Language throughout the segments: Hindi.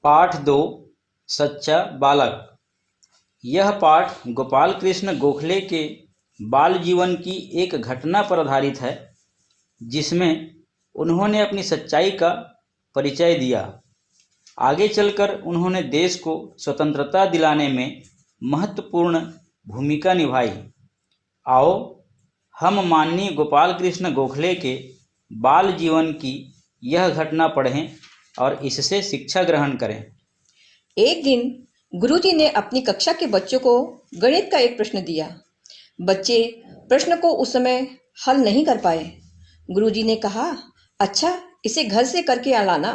पाठ 2 सच्चा बालक। यह पाठ गोपाल कृष्ण गोखले के बाल जीवन की एक घटना पर आधारित है, जिसमें उन्होंने अपनी सच्चाई का परिचय दिया। आगे चलकर उन्होंने देश को स्वतंत्रता दिलाने में महत्वपूर्ण भूमिका निभाई। आओ हम माननीय गोपाल कृष्ण गोखले के बाल जीवन की यह घटना पढ़ें और इससे शिक्षा ग्रहण करें। एक दिन गुरुजी ने अपनी कक्षा के बच्चों को गणित का एक प्रश्न दिया। बच्चे प्रश्न को उस समय हल नहीं कर पाए। गुरुजी ने कहा, अच्छा इसे घर से करके लाना।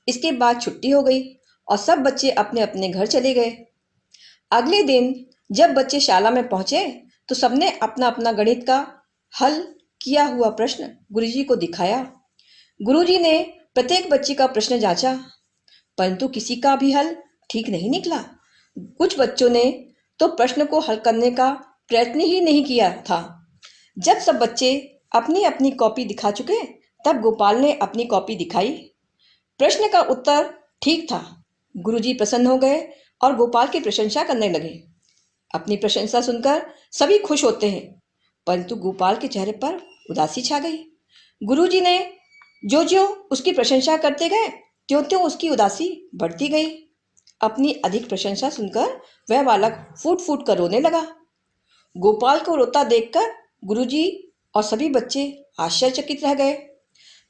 इसके बाद छुट्टी हो गई और सब बच्चे अपने अपने घर चले गए। अगले दिन जब बच्चे शाला में पहुंचे तो सबने अपना अपना गणित का हल किया हुआ प्रश्न गुरुजी को दिखाया। गुरुजी ने प्रत्येक बच्चे का प्रश्न जांचा, परंतु किसी का भी हल ठीक नहीं निकला। कुछ बच्चों ने तो प्रश्न को हल करने का प्रयत्न ही नहीं किया था। जब सब बच्चे अपनी अपनी कॉपी दिखा चुके, तब गोपाल ने अपनी कॉपी दिखाई। प्रश्न का उत्तर ठीक था। गुरुजी प्रसन्न हो गए और गोपाल की प्रशंसा करने लगे। अपनी प्रशंसा सुनकर सभी खुश होते हैं, परंतु गोपाल के चेहरे पर उदासी छा गई। गुरुजी ने जो जो उसकी प्रशंसा करते गए, त्यों त्यों उसकी उदासी बढ़ती गई। अपनी अधिक प्रशंसा सुनकर वह बालक फूट फूट कर रोने लगा। गोपाल को रोता देखकर गुरुजी और सभी बच्चे आश्चर्यचकित रह गए।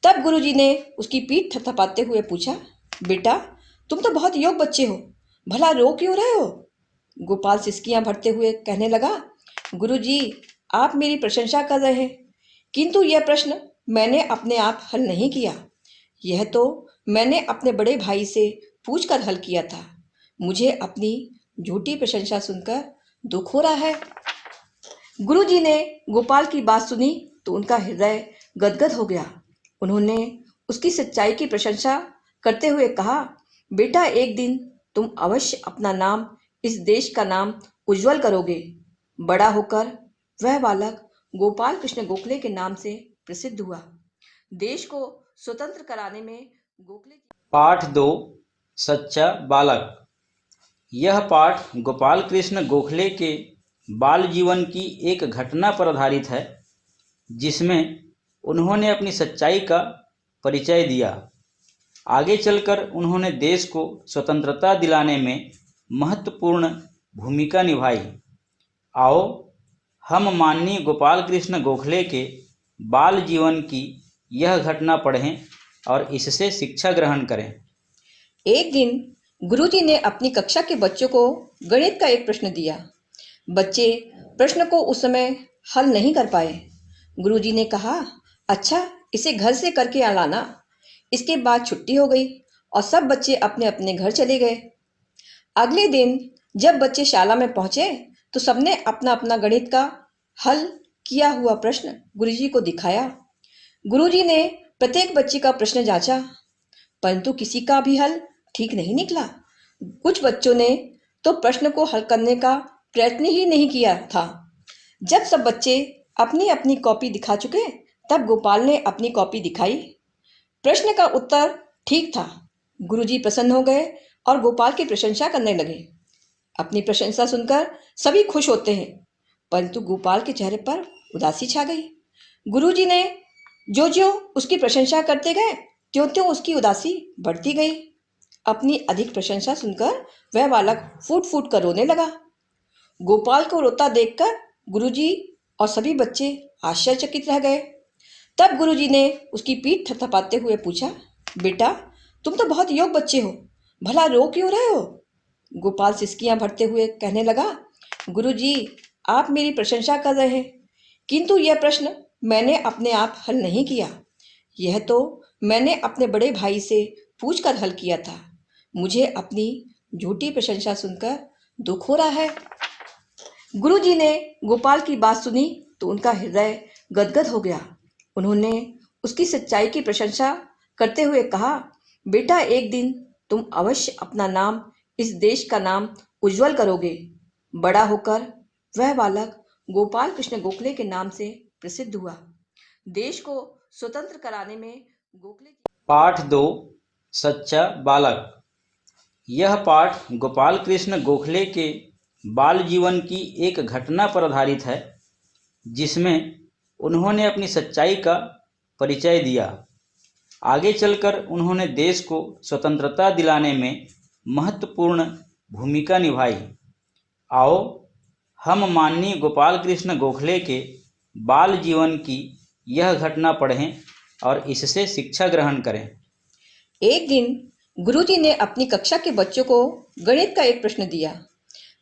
तब गुरुजी ने उसकी पीठ थपथपाते हुए पूछा, बेटा तुम तो बहुत योग्य बच्चे हो, भला रो क्यों रहे हो? गोपाल सिसकियां भरते हुए कहने लगा, गुरुजी आप मेरी प्रशंसा कर रहे हैं, किंतु यह प्रश्न मैंने अपने आप हल नहीं किया। यह तो मैंने अपने बड़े भाई से पूछकर हल किया था। मुझे अपनी झूठी प्रशंसा सुनकर दुख हो रहा है। गुरुजी ने गोपाल की बात सुनी तो उनका हृदय गदगद हो गया। उन्होंने उसकी सच्चाई की प्रशंसा करते हुए कहा, बेटा एक दिन तुम अवश्य अपना नाम, इस देश का नाम उज्जवल करोगे। बड़ा होकर वह बालक गोपाल कृष्ण गोखले के नाम से प्रसिद्ध हुआ। देश को स्वतंत्र कराने में गोखले पाठ 2 सच्चा बालक। यह पाठ गोपाल कृष्ण गोखले के बाल जीवन की एक घटना पर आधारित है, जिसमें उन्होंने अपनी सच्चाई का परिचय दिया। आगे चलकर उन्होंने देश को स्वतंत्रता दिलाने में महत्वपूर्ण भूमिका निभाई। आओ हम माननीय गोपाल कृष्ण गोखले के बाल जीवन की यह घटना पढ़ें और इससे शिक्षा ग्रहण करें। एक दिन गुरुजी ने अपनी कक्षा के बच्चों को गणित का एक प्रश्न दिया। बच्चे प्रश्न को उस समय हल नहीं कर पाए। गुरुजी ने कहा, अच्छा इसे घर से करके लाना। इसके बाद छुट्टी हो गई और सब बच्चे अपने अपने घर चले गए। अगले दिन जब बच्चे शाला में पहुंचे तो सबने अपना अपना गणित का हल किया हुआ प्रश्न गुरुजी को दिखाया। गुरुजी ने प्रत्येक बच्चे का प्रश्न जांचा, परंतु किसी का भी हल ठीक नहीं निकला। कुछ बच्चों ने तो प्रश्न को हल करने का प्रयत्न ही नहीं किया था। जब सब बच्चे अपनी अपनी कॉपी दिखा चुके, तब गोपाल ने अपनी कॉपी दिखाई। प्रश्न का उत्तर ठीक था। गुरुजी प्रसन्न हो गए और गोपाल की प्रशंसा करने लगे। अपनी प्रशंसा सुनकर सभी खुश होते हैं, परंतु गोपाल के चेहरे पर उदासी छा गई। गुरुजी ने जो जो उसकी प्रशंसा करते गए, त्यों त्यों उसकी उदासी बढ़ती गई। अपनी अधिक प्रशंसा सुनकर वह बालक फूट फूट कर रोने लगा। गोपाल को रोता देखकर गुरुजी और सभी बच्चे आश्चर्यचकित रह गए। तब गुरुजी ने उसकी पीठ थपथपाते हुए पूछा, बेटा तुम तो बहुत योग्य बच्चे हो, भला रो क्यों रहे हो? गोपाल सिसकियां भरते हुए कहने लगा, गुरुजी आप मेरी प्रशंसा कर रहे हैं, किंतु यह प्रश्न मैंने अपने आप हल नहीं किया। यह तो मैंने अपने बड़े भाई से पूछकर हल किया था। मुझे अपनी झूठी प्रशंसा सुनकर दुख हो रहा है। गुरुजी ने गोपाल की बात सुनी तो उनका हृदय गदगद हो गया। उन्होंने उसकी सच्चाई की प्रशंसा करते हुए कहा, बेटा एक दिन तुम अवश्य अपना नाम, इस देश का नाम उज्जवल करोगे। बड़ा होकर वह बालक गोपाल कृष्ण गोखले के नाम से प्रसिद्ध हुआ। देश को स्वतंत्र कराने में गोखले पाठ 2 सच्चा बालक। यह पाठ गोपाल कृष्ण गोखले के बाल जीवन की एक घटना पर आधारित है, जिसमें उन्होंने अपनी सच्चाई का परिचय दिया। आगे चलकर उन्होंने देश को स्वतंत्रता दिलाने में महत्वपूर्ण भूमिका निभाई। आओ हम माननीय गोपाल कृष्ण गोखले के बाल जीवन की यह घटना पढ़ें और इससे शिक्षा ग्रहण करें। एक दिन गुरुजी ने अपनी कक्षा के बच्चों को गणित का एक प्रश्न दिया।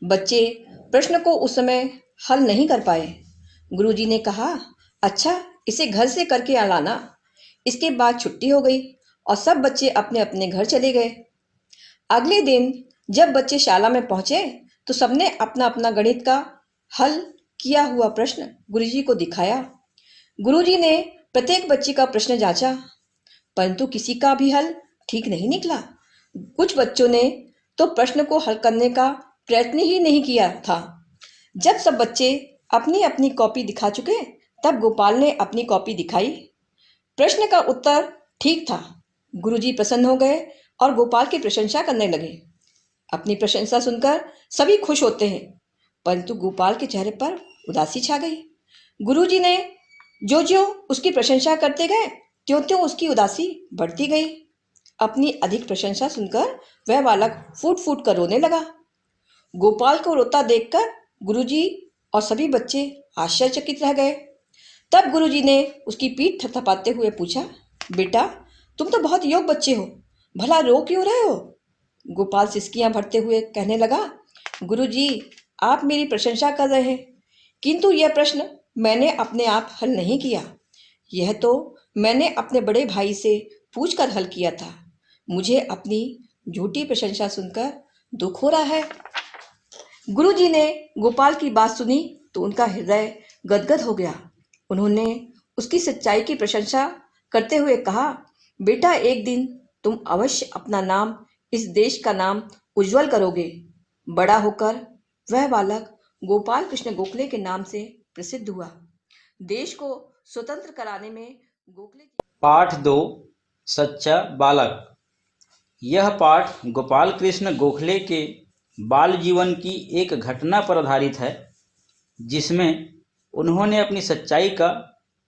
बच्चे प्रश्न को उस समय हल नहीं कर पाए। गुरुजी ने कहा, अच्छा इसे घर से करके लाना। इसके बाद छुट्टी हो गई और सब बच्चे अपने अपने घर चले गए। अगले दिन जब बच्चे शाला में पहुंचे तो सबने अपना अपना गणित का हल किया हुआ प्रश्न गुरुजी को दिखाया। गुरुजी ने प्रत्येक बच्चे का प्रश्न जांचा, परंतु किसी का भी हल ठीक नहीं निकला। कुछ बच्चों ने तो प्रश्न को हल करने का प्रयत्न ही नहीं किया था। जब सब बच्चे अपनी अपनी कॉपी दिखा चुके तब गोपाल ने अपनी कॉपी दिखाई। प्रश्न का उत्तर ठीक था। गुरुजी प्रसन्न हो गए और गोपाल की प्रशंसा करने लगे। अपनी प्रशंसा सुनकर सभी खुश होते हैं, परंतु गोपाल के चेहरे पर उदासी छा गई। गुरुजी ने जो उसकी प्रशंसा करते गए त्यों त्यों उसकी उदासी बढ़ती गई। अपनी अधिक प्रशंसा सुनकर वह बालक फूट फूट कर रोने लगा। गोपाल को रोता देखकर गुरुजी और सभी बच्चे आश्चर्यचकित रह गए। तब गुरुजी ने उसकी पीठ थपथपाते हुए पूछा, बेटा तुम तो बहुत योग्य बच्चे हो, भला रो क्यों रहे हो? गोपाल सिसकियां भरते हुए कहने लगा, गुरुजी आप मेरी प्रशंसा कर रहे हैं, किंतु यह प्रश्न मैंने अपने आप हल नहीं किया। यह तो मैंने अपने बड़े भाई से पूछकर हल किया था। मुझे अपनी झूठी प्रशंसा सुनकर दुख हो रहा है। गुरुजी ने गोपाल की बात सुनी तो उनका हृदय गदगद हो गया। उन्होंने उसकी सच्चाई की प्रशंसा करते हुए कहा, बेटा एक दिन तुम अवश्य अपना नाम इस देश का नाम उज्जवल करोगे। बड़ा होकर वह बालक गोपाल कृष्ण गोखले के नाम से प्रसिद्ध हुआ। देश को स्वतंत्र कराने में गोखले पाठ 2 सच्चा बालक। यह पाठ गोपाल कृष्ण गोखले के बाल जीवन की एक घटना पर आधारित है, जिसमें उन्होंने अपनी सच्चाई का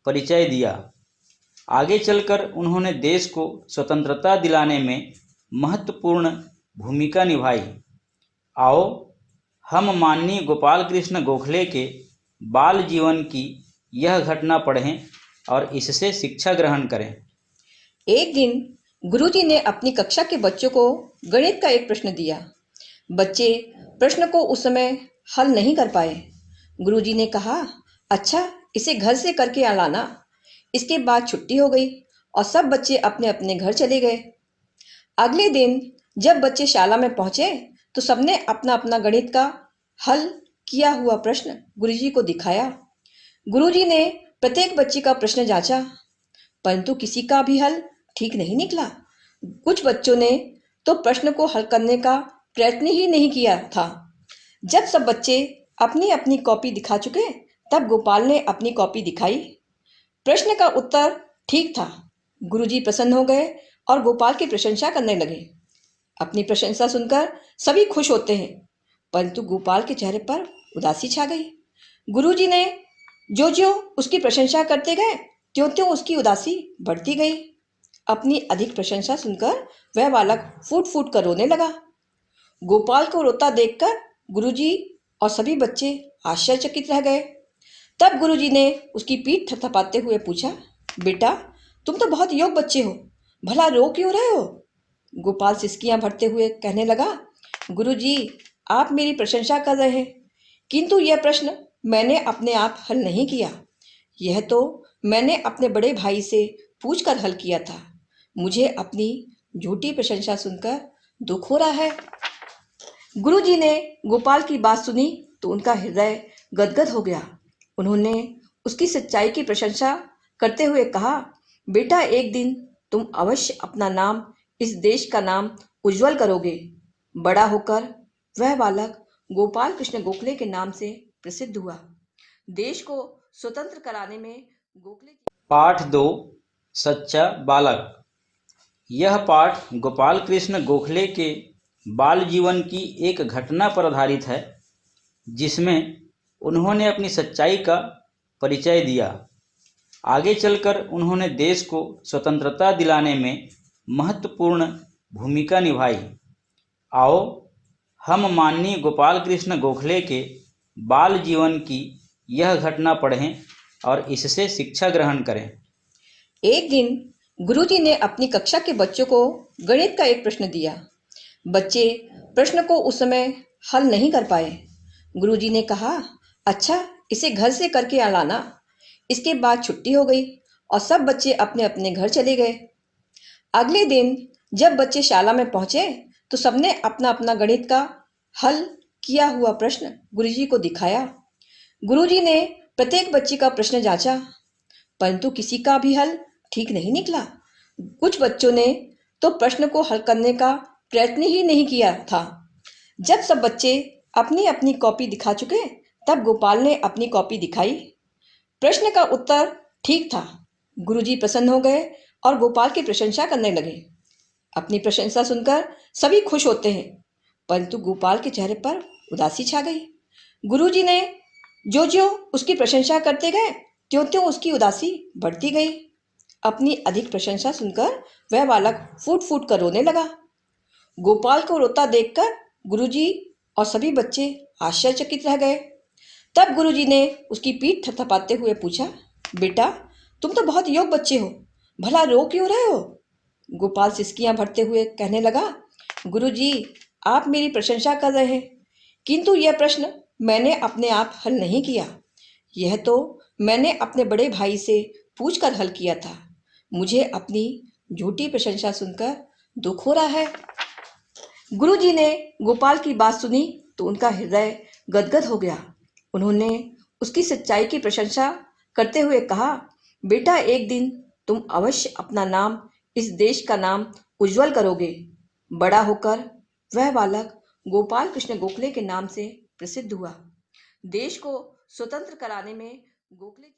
परिचय दिया। आगे चलकर उन्होंने देश को स्वतंत्रता दिलाने में महत्वपूर्ण भूमिका निभाई। आओ हम माननीय गोपाल कृष्ण गोखले के बाल जीवन की यह घटना पढ़ें और इससे शिक्षा ग्रहण करें। एक दिन गुरुजी ने अपनी कक्षा के बच्चों को गणित का एक प्रश्न दिया। बच्चे प्रश्न को उस समय हल नहीं कर पाए। गुरुजी ने कहा, अच्छा इसे घर से करके लाना। इसके बाद छुट्टी हो गई और सब बच्चे अपने अपने घर चले गए। अगले दिन जब बच्चे शाला में पहुंचे तो सबने अपना अपना गणित का हल किया हुआ प्रश्न गुरुजी को दिखाया। गुरुजी ने प्रत्येक बच्चे का प्रश्न जांचा, परंतु किसी का भी हल ठीक नहीं निकला। कुछ बच्चों ने तो प्रश्न को हल करने का प्रयत्न ही नहीं किया था। जब सब बच्चे अपनी अपनी कॉपी दिखा चुके तब गोपाल ने अपनी कॉपी दिखाई। प्रश्न का उत्तर ठीक था। गुरुजी प्रसन्न हो गए और गोपाल की प्रशंसा करने लगे। अपनी प्रशंसा सुनकर सभी खुश होते हैं, परंतु गोपाल के चेहरे पर उदासी छा गई। गुरुजी ने जो उसकी प्रशंसा करते गए त्यों त्यों उसकी उदासी बढ़ती गई। अपनी अधिक प्रशंसा सुनकर वह बालक फूट फूट कर रोने लगा। गोपाल को रोता देखकर गुरुजी और सभी बच्चे आश्चर्यचकित रह गए। तब गुरुजी ने उसकी पीठ थपथपाते हुए पूछा, बेटा तुम तो बहुत योग्य बच्चे हो, भला रो क्यों रहे हो? गोपाल सिसकियां भरते हुए कहने लगा, गुरुजी आप मेरी प्रशंसा कर रहे हैं, किंतु यह प्रश्न मैंने अपने आप हल नहीं किया। यह तो मैंने अपने बड़े भाई से पूछकर हल किया था। मुझे अपनी झूठी प्रशंसा सुनकर दुख हो रहा है। गुरुजी ने गोपाल की बात सुनी तो उनका हृदय गदगद हो गया। उन्होंने उसकी सच्चाई की प्रशंसा करते हुए कहा, बेटा एक दिन तुम अवश्य अपना नाम इस देश का नाम उज्जवल करोगे। बड़ा होकर वह बालक गोपाल कृष्ण गोखले के नाम से प्रसिद्ध हुआ। देश को स्वतंत्र कराने में गोखले पाठ 2 सच्चा बालक। यह पाठ गोपाल कृष्ण गोखले के बाल जीवन की एक घटना पर आधारित है जिसमें उन्होंने अपनी सच्चाई का परिचय दिया। आगे चलकर उन्होंने देश को स्वतंत्रता दिलाने में महत्वपूर्ण भूमिका निभाई। आओ हम माननीय गोपाल कृष्ण गोखले के बाल जीवन की यह घटना पढ़ें और इससे शिक्षा ग्रहण करें। एक दिन गुरुजी ने अपनी कक्षा के बच्चों को गणित का एक प्रश्न दिया। बच्चे प्रश्न को उस समय हल नहीं कर पाए। गुरुजी ने कहा, अच्छा इसे घर से करके लाना। इसके बाद छुट्टी हो गई और सब बच्चे अपने अपने घर चले गए। अगले दिन जब बच्चे शाला में पहुंचे तो सबने अपना अपना गणित का हल किया हुआ प्रश्न गुरुजी को दिखाया। गुरुजी ने प्रत्येक बच्चे का प्रश्न जांचा, परंतु किसी का भी हल ठीक नहीं निकला। कुछ बच्चों ने तो प्रश्न को हल करने का प्रयत्न ही नहीं किया था। जब सब बच्चे अपनी अपनी कॉपी दिखा चुके तब गोपाल ने अपनी कॉपी दिखाई। प्रश्न का उत्तर ठीक था। गुरुजी प्रसन्न हो गए और गोपाल की प्रशंसा करने लगे। अपनी प्रशंसा सुनकर सभी खुश होते हैं, परंतु गोपाल के चेहरे पर उदासी छा गई। गुरुजी ने जो जो उसकी प्रशंसा करते गए त्यों त्यों उसकी उदासी बढ़ती गई। अपनी अधिक प्रशंसा सुनकर वह बालक फूट फूट कर रोने लगा। गोपाल को रोता देखकर गुरुजी और सभी बच्चे आश्चर्यचकित रह गए। तब गुरुजी ने उसकी पीठ थपथपाते हुए पूछा, बेटा तुम तो बहुत योग्य बच्चे हो, भला रो क्यों रहे हो? गोपाल सिसकियां भरते हुए कहने लगा, गुरुजी आप मेरी प्रशंसा कर रहे हैं, किंतु यह प्रश्न मैंने अपने आप हल नहीं किया। यह तो मैंने अपने बड़े भाई से पूछकर हल किया था। मुझे अपनी झूठी प्रशंसा सुनकर दुख हो रहा है। गुरुजी ने गोपाल की बात सुनी तो उनका हृदय गदगद हो गया। उन्होंने उसकी सच्चाई की प्रशंसा करते हुए कहा, बेटा एक दिन तुम अवश्य अपना नाम इस देश का नाम उज्जवल करोगे। बड़ा होकर वह बालक गोपाल कृष्ण गोखले के नाम से प्रसिद्ध हुआ। देश को स्वतंत्र कराने में गोखले